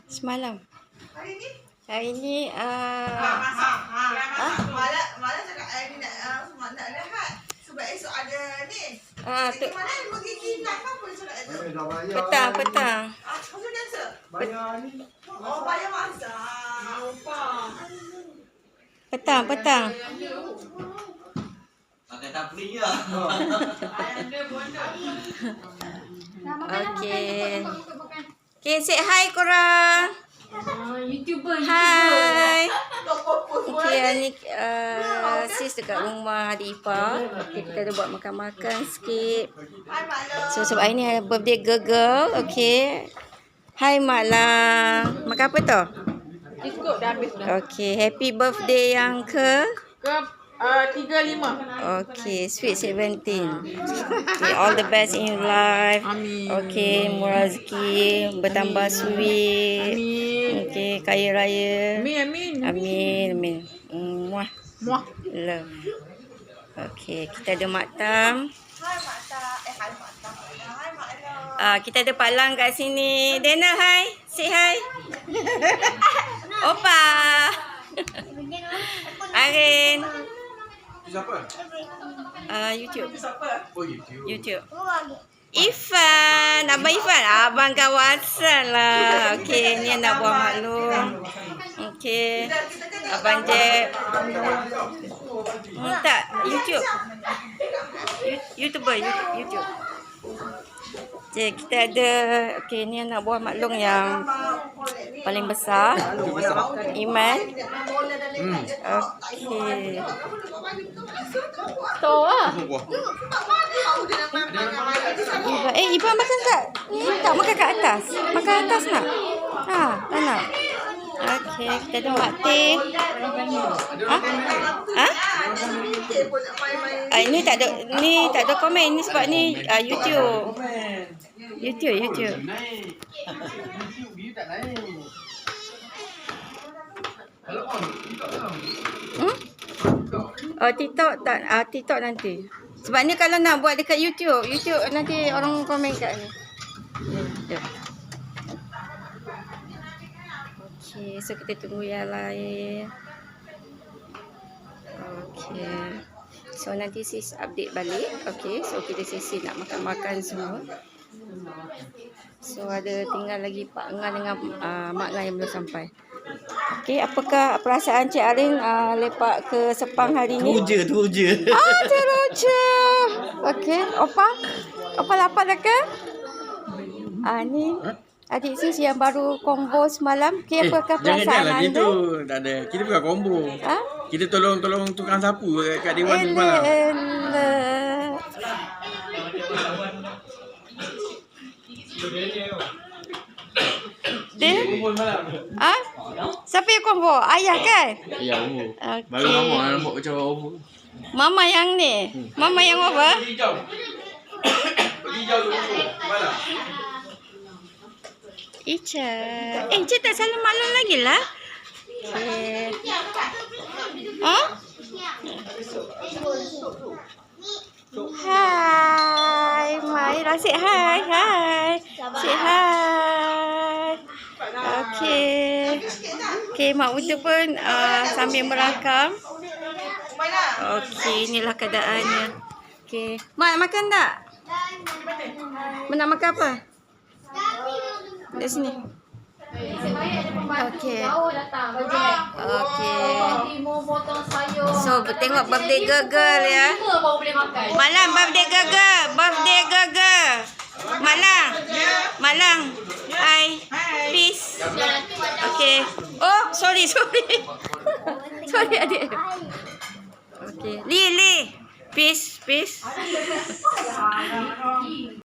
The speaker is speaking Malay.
Semalam. Hari ni Malam cakap nak rehat sebab esok ada ni. tu Mana pergi kilat apa cakap itu? petang. Maksud biasa. Bayar ni. Oh, bayar masa. Petang. Pakai tak free ya. Okay, say hi korang. YouTuber. Hai. Okay, ni sis dekat rumah adik ipar. Okay, kita ada buat makan-makan sikit. So, sebab hari ni birthday girl. Okay. Hai Mak Lang. Makan apa tu? Cukup dah habis dah. Okay, happy birthday yang ke? Ke 35. Okay, sweet 17. Okay, all the best in your life. Amin. Okay, murah rezeki, bertambah sweet. Amin. Okay, kaya raya. Amin. Muah. Muah. Love. Okay, kita ada Mak Tam. Hai Mak Tak. Hai Mak Tak. Hai Mak Ella. Kita ada Pak Lang kat sini. Dana, hi. Say hi. Opa. Arin. Siapa? YouTube. Oh, YouTube. YouTube. Ifan. Abang Ifan. Abang kawasan lah. Okay, ni anak buah maklum. Okay. Abang Jeb. Tak, YouTube. YouTuber, YouTube. Okay, kita ada. Okay, ni anak buah maklum yang paling besar. Iman. Okay. Tahu lah. Iban makan kat ni, tak makan kat atas. Makan atas nak? Tak nak. Okey, kita ada Mak Teh. Ini tak ada komen ni sebab ni YouTube. YouTube. Naik. YouTube view tak naik. Kalau on TikTok tau. TikTok tak, TikTok nanti. Sebab ni kalau nak buat dekat YouTube nanti orang komen kat ni. Okey, so kita tunggu yang lain. Okey. So nanti sis update balik. Okey, so kita sesi nak makan-makan semua. So ada tinggal lagi Pak Ngan dengan Mak Ngan yang belum sampai. Okey, apakah perasaan Cik Arin lepak ke Sepang hari ni? Teruja. Teruja. Okey, Opa lapar dah ke? Ni adik sis yang baru combo semalam. Okey, apakah perasaan anda? Jangan tak ada. Kita bukan combo. Kita tolong tukang sapu kat Dewan tu semalam. Siapa yang combo? Ayah kan? Ya, umur. Okey. Baru nampak macam umur. Mama yang ni. Mama yang apa? Pergi jauh tu umur. Mana? Ica. Ica tak salam malam lagi lah. Okay. Hai. Mai Rasik hai. Say hi. Okay, Mak Uta pun sambil merakam. Okay, inilah keadaannya. Okay. Mak makan tak? Nak makan apa? Di sini. Okey. So, tengok birthday girl ya. Malang birthday girl. Malang. Hai. Peace. Okey. Oh, sorry. Sorry adik. Okey. Li. Peace.